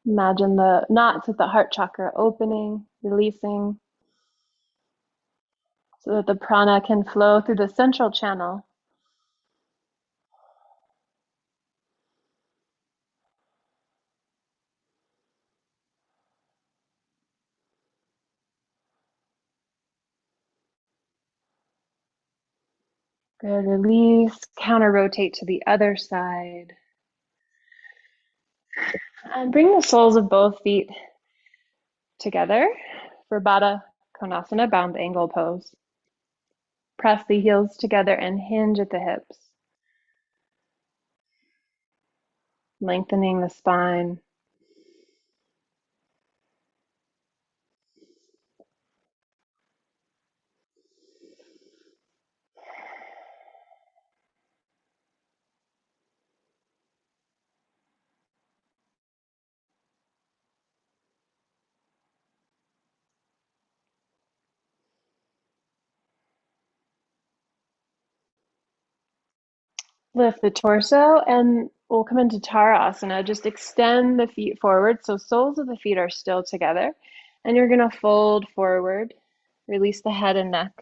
[SPEAKER 2] Imagine the knots at the heart chakra opening, releasing, so that the prana can flow through the central channel. Good, release, counter rotate to the other side. And bring the soles of both feet together for Baddha Konasana, bound angle pose. Press the heels together and hinge at the hips. Lengthening the spine. Lift the torso and we'll come into Tadasana. Just extend the feet forward so soles of the feet are still together. And you're going to fold forward. Release the head and neck.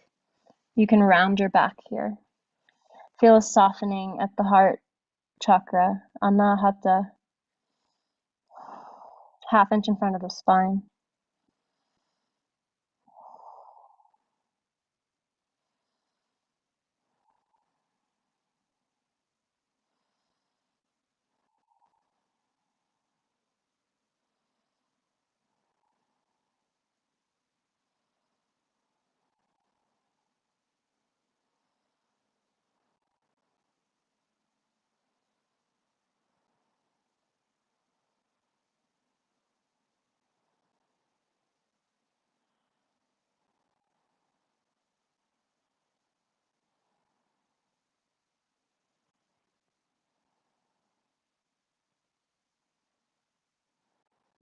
[SPEAKER 2] You can round your back here. Feel a softening at the heart Chakra, Anahata, 1/2 inch in front of the spine.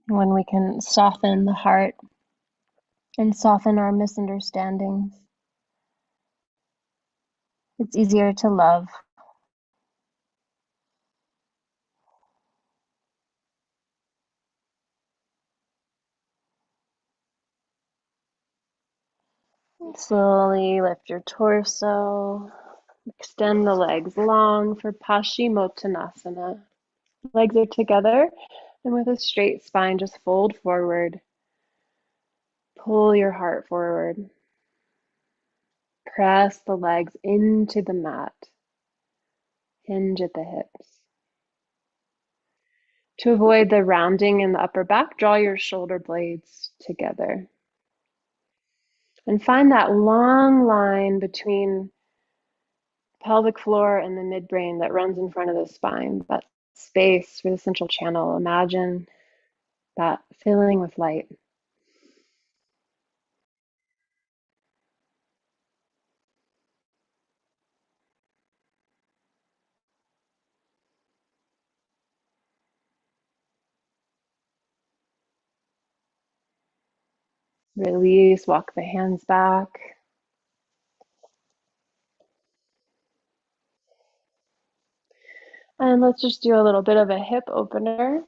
[SPEAKER 2] When we can soften the heart and soften our misunderstandings, it's easier to love. Slowly lift your torso. Extend the legs long for Paschimottanasana. Legs are together, and with a straight spine, just fold forward. Pull your heart forward. Press the legs into the mat. Hinge at the hips. To avoid the rounding in the upper back, draw your shoulder blades together. And find that long line between pelvic floor and the midbrain that runs in front of the spine, that space for the central channel. Imagine that filling with light. Release, walk the hands back. And let's just do a little bit of a hip opener.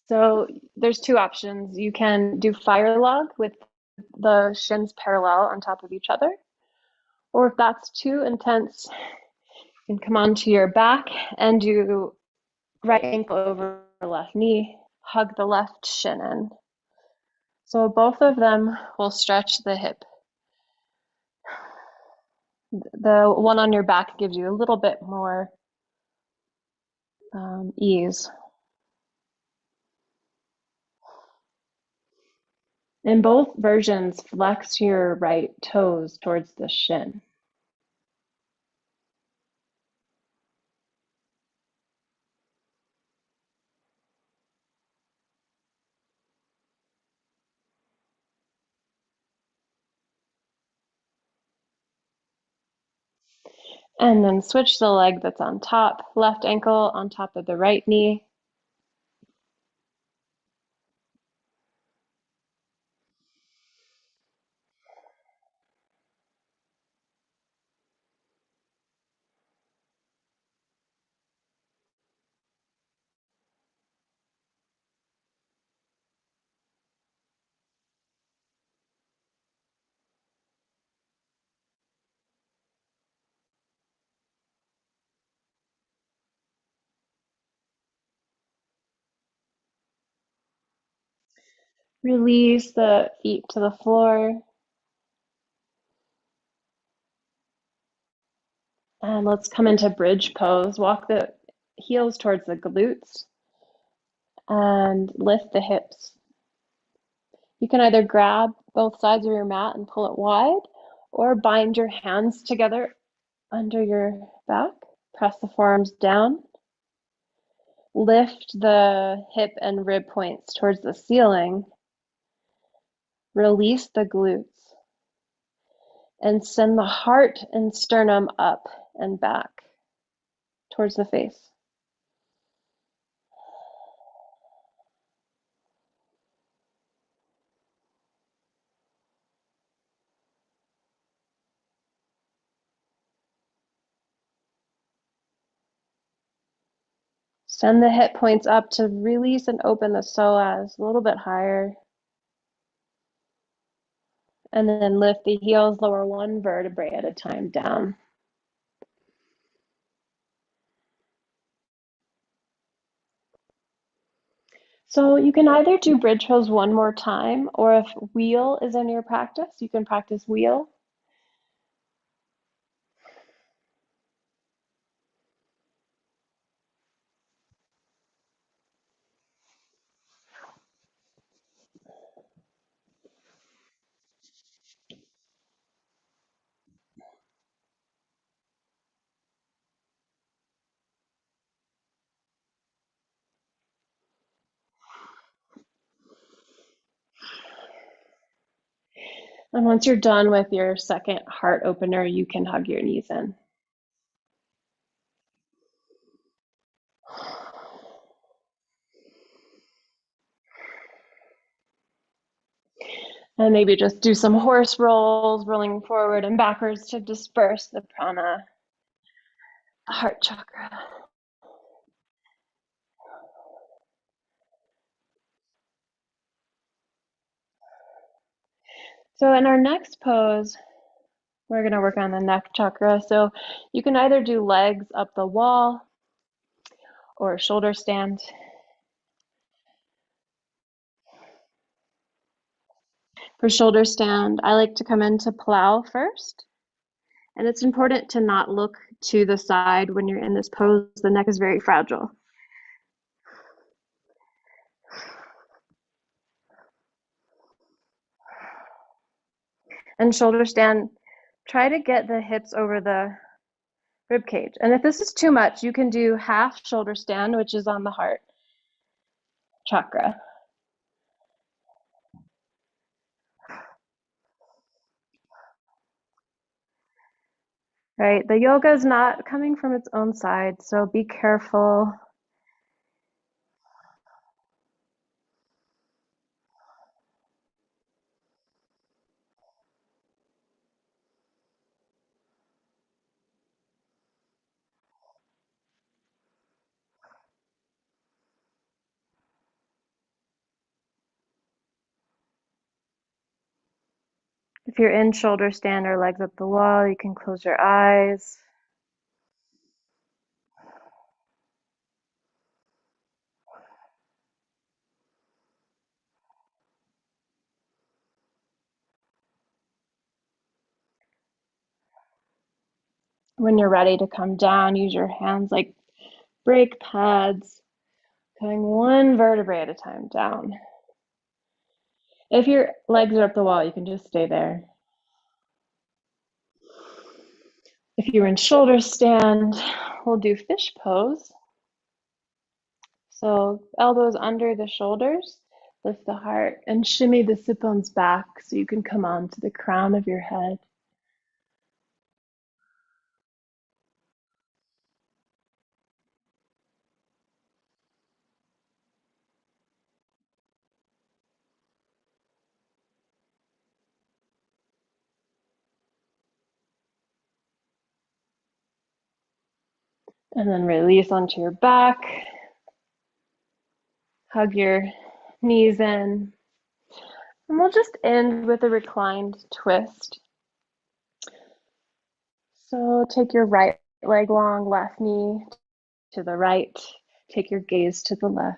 [SPEAKER 2] So there's two options. You can do fire log with the shins parallel on top of each other. Or if that's too intense, you can come onto your back and do right ankle over left knee, hug the left shin in. So both of them will stretch the hip. The one on your back gives you a little bit more ease. In both versions, flex your right toes towards the shin. And then switch the leg that's on top, left ankle on top of the right knee. Release the feet to the floor. And let's come into bridge pose. Walk the heels towards the glutes and lift the hips. You can either grab both sides of your mat and pull it wide, or bind your hands together under your back. Press the forearms down. Lift the hip and rib points towards the ceiling. Release the glutes. And send the heart and sternum up and back towards the face. Send the hip points up to release and open the psoas a little bit higher. And then lift the heels, lower one vertebrae at a time down. So you can either do bridge pose one more time, or if wheel is in your practice, you can practice wheel. And once you're done with your second heart opener, you can hug your knees in. And maybe just do some horse rolls, rolling forward and backwards to disperse the prana, heart chakra. So in our next pose, we're going to work on the neck chakra. So you can either do legs up the wall or shoulder stand. For shoulder stand, I like to come into plow first. And it's important to not look to the side when you're in this pose. The neck is very fragile. And shoulder stand, try to get the hips over the rib cage. And if this is too much, you can do half shoulder stand, which is on the heart chakra. Right, the yoga is not coming from its own side, so be careful. If you're in shoulder stand or legs up the wall, you can close your eyes. When you're ready to come down, use your hands like brake pads, coming one vertebrae at a time down. If your legs are up the wall, you can just stay there. If you're in shoulder stand, we'll do fish pose. So elbows under the shoulders, lift the heart, and shimmy the sit bones back so you can come on to the crown of your head. And then release onto your back. Hug your knees in. And we'll just end with a reclined twist. So take your right leg long, left knee to the right. Take your gaze to the left.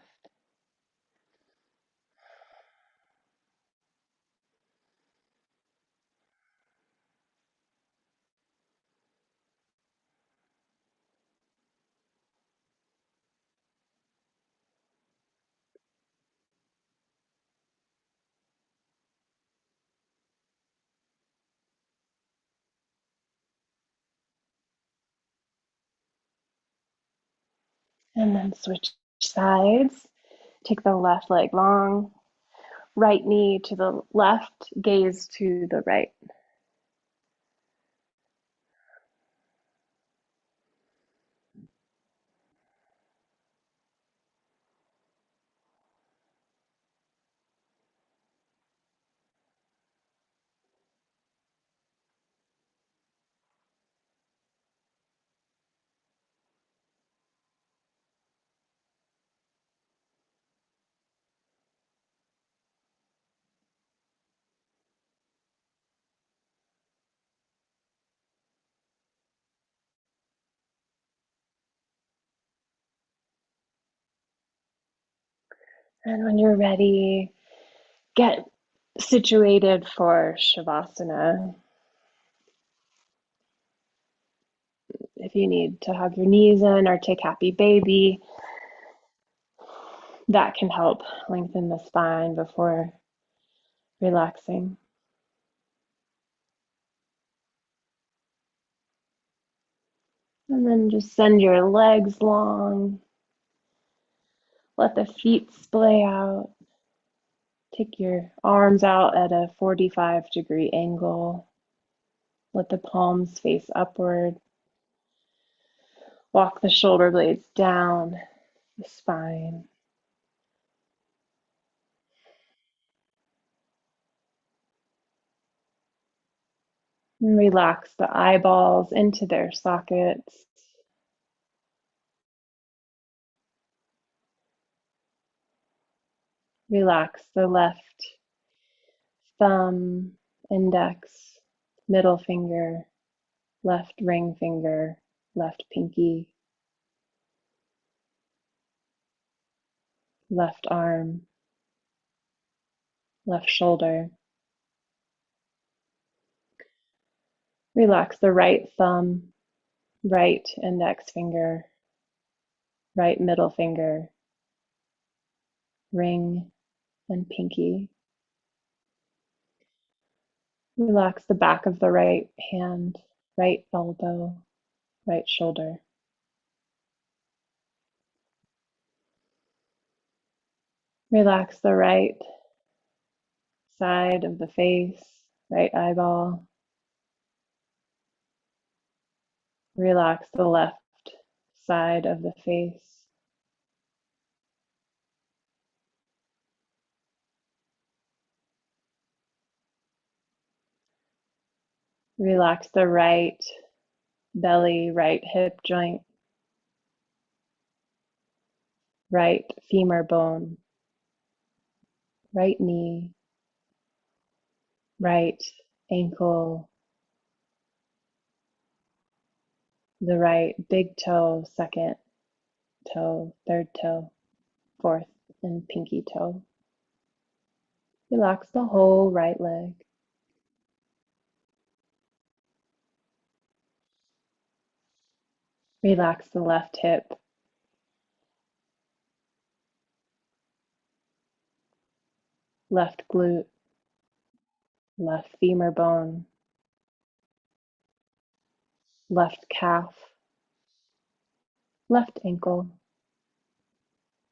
[SPEAKER 2] And then switch sides. Take the left leg long, right knee to the left, gaze to the right. And when you're ready, get situated for Shavasana. If you need to hug your knees in or take happy baby, that can help lengthen the spine before relaxing. And then just send your legs long. Let the feet splay out. Take your arms out at a 45-degree angle. Let the palms face upward. Walk the shoulder blades down the spine. And relax the eyeballs into their sockets. Relax the left thumb, index, middle finger, left ring finger, left pinky, left arm, left shoulder. Relax the right thumb, right index finger, right middle finger, ring, and pinky. Relax the back of the right hand, right elbow, right shoulder. Relax the right side of the face, right eyeball. Relax the left side of the face. Relax the right belly, right hip joint, right femur bone, right knee, right ankle, the right big toe, second toe, third toe, fourth and pinky toe. Relax the whole right leg. Relax the left hip, left glute, left femur bone, left calf, left ankle,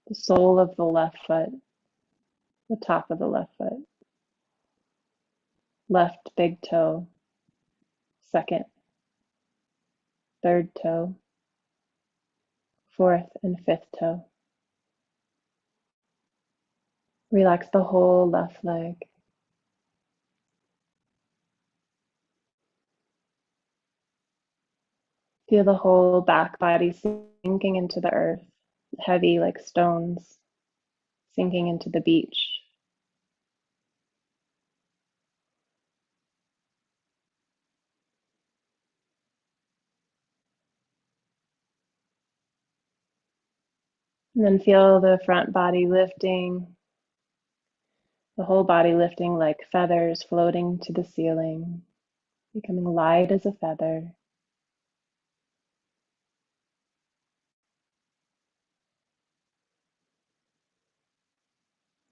[SPEAKER 2] the sole of the left foot, the top of the left foot, left big toe, second, third toe, fourth and fifth toe. Relax the whole left leg. Feel the whole back body sinking into the earth, heavy like stones, sinking into the beach. And then feel the front body lifting, the whole body lifting like feathers floating to the ceiling, becoming light as a feather.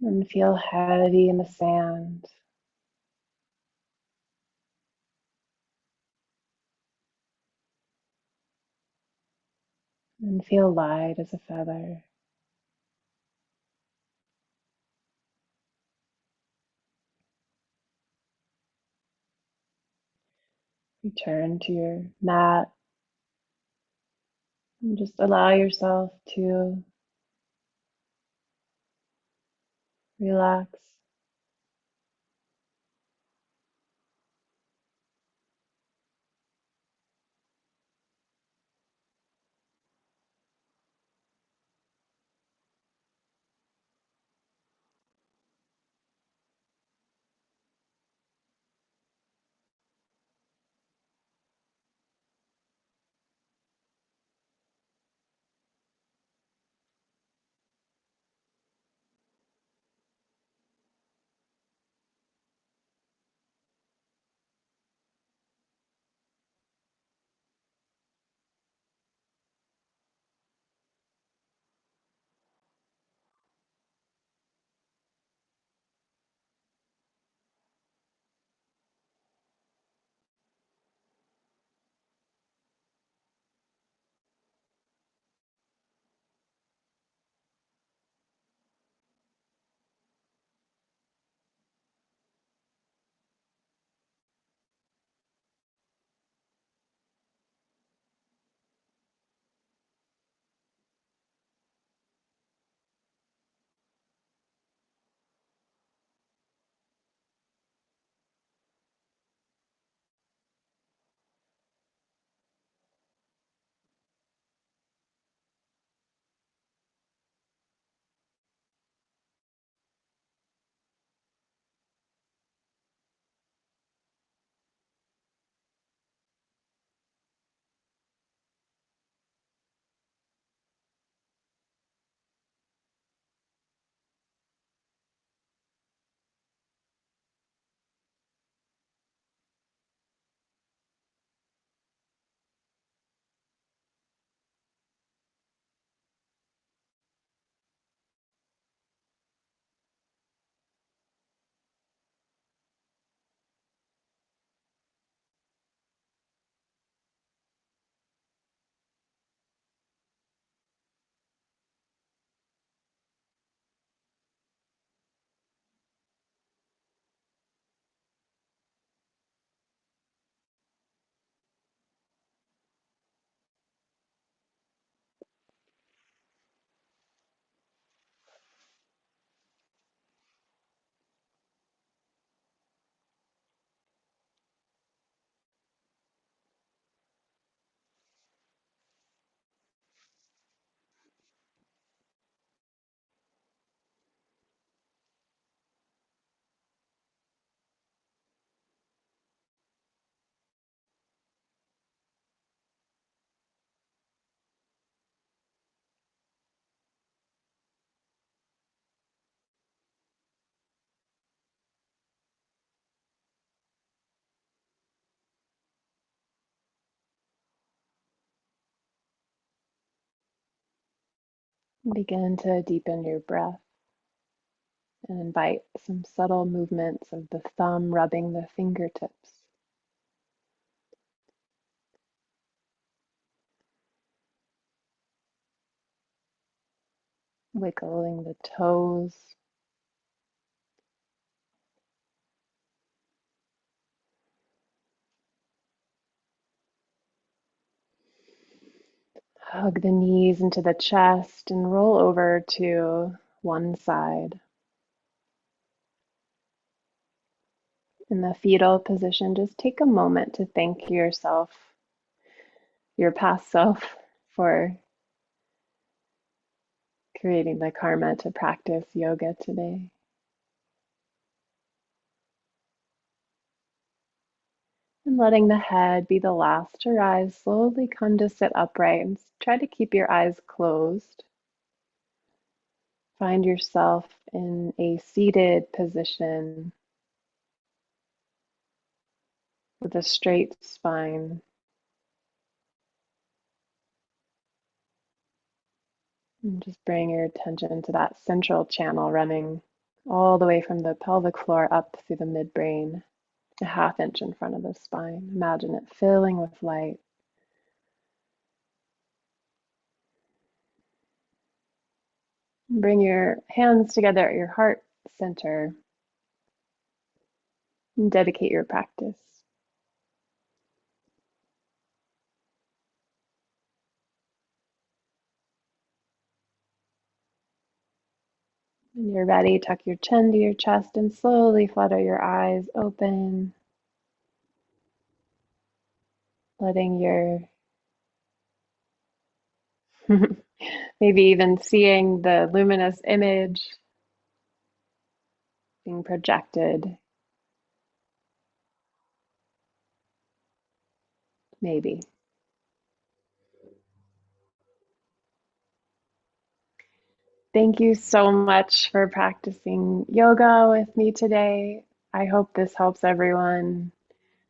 [SPEAKER 2] And feel heavy in the sand. And feel light as a feather. Return to your mat and just allow yourself to relax. Begin to deepen your breath and invite some subtle movements of the thumb rubbing the fingertips. Wiggling the toes. Hug the knees into the chest and roll over to one side. In the fetal position, just take a moment to thank yourself, your past self, for creating the karma to practice yoga today. And letting the head be the last to rise, slowly come to sit upright and try to keep your eyes closed. Find yourself in a seated position with a straight spine. And just bring your attention to that central channel running all the way from the pelvic floor up through the midbrain, a half inch in front of the spine. Imagine it filling with light. Bring your hands together at your heart center and dedicate your practice. When you're ready, tuck your chin to your chest and slowly flutter your eyes open, letting your maybe even seeing the luminous image being projected. Maybe. Thank you so much for practicing yoga with me today. I hope this helps everyone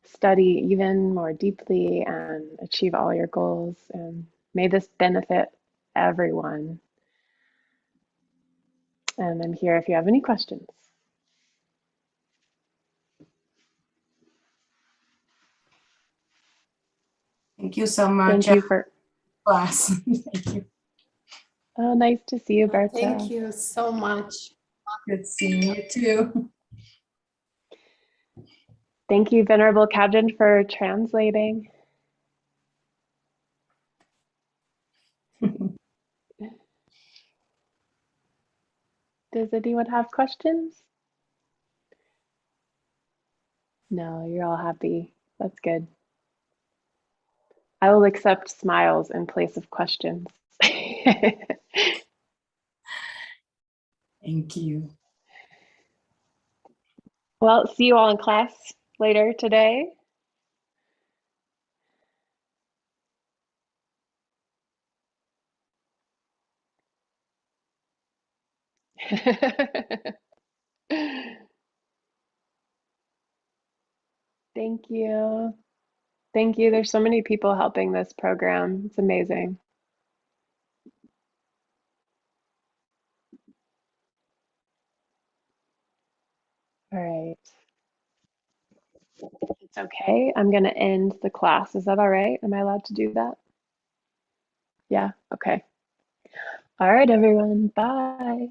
[SPEAKER 2] study even more deeply and achieve all your goals. And may this benefit everyone. And I'm here if you have any questions.
[SPEAKER 3] Thank you so much.
[SPEAKER 2] Thank you for
[SPEAKER 3] Class. Thank you.
[SPEAKER 2] Oh, nice to see you, Berta.
[SPEAKER 4] Thank you so much.
[SPEAKER 3] Good seeing you too.
[SPEAKER 2] Thank you, Venerable Kajin, for translating. Does anyone have questions? No, you're all happy. That's good. I will accept smiles in place of questions.
[SPEAKER 3] Thank you.
[SPEAKER 2] Well, see you all in class later today. Thank you. Thank you. There's so many people helping this program. It's amazing. All right. It's okay. I'm going to end the class. Is that all right? Am I allowed to do that? Yeah. Okay. All right, everyone. Bye.